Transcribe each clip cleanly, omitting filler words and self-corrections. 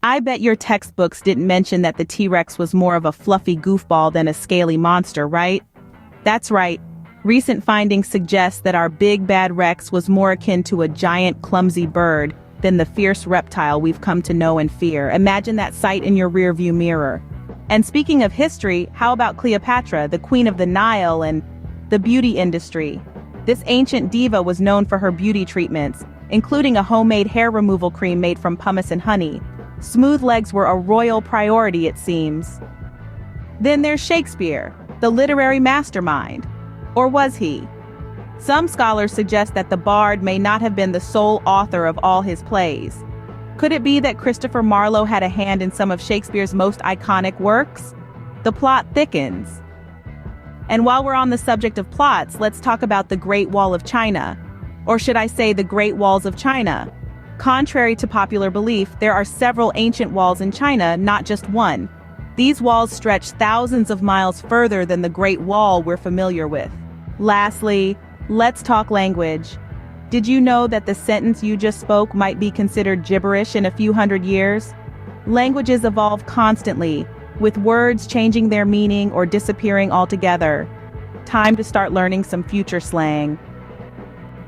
I bet your textbooks didn't mention that the T-Rex was more of a fluffy goofball than a scaly monster, right? That's right. Recent findings suggest that our big bad Rex was more akin to a giant clumsy bird than the fierce reptile we've come to know and fear. Imagine that sight in your rearview mirror. And speaking of history, how about Cleopatra, the queen of the Nile and the beauty industry? This ancient diva was known for her beauty treatments, including a homemade hair removal cream made from pumice and honey. Smooth legs were a royal priority, it seems. Then there's Shakespeare, the literary mastermind. Or was he? Some scholars suggest that the bard may not have been the sole author of all his plays. Could it be that Christopher Marlowe had a hand in some of Shakespeare's most iconic works? The plot thickens. And while we're on the subject of plots, let's talk about the Great Wall of China. Or should I say the Great Walls of China? Contrary to popular belief, there are several ancient walls in China, not just one. These walls stretch thousands of miles further than the Great Wall we're familiar with. Lastly, let's talk language. Did you know that the sentence you just spoke might be considered gibberish in a few hundred years? Languages evolve constantly, with words changing their meaning or disappearing altogether. Time to start learning some future slang.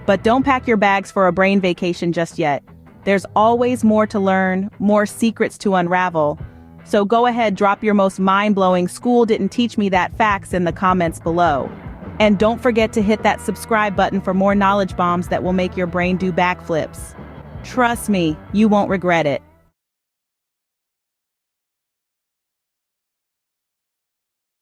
But don't pack your bags for a brain vacation just yet. There's always more to learn, more secrets to unravel. So go ahead, drop your most mind-blowing "school didn't teach me that" facts in the comments below. And don't forget to hit that subscribe button for more knowledge bombs that will make your brain do backflips. Trust me, you won't regret it.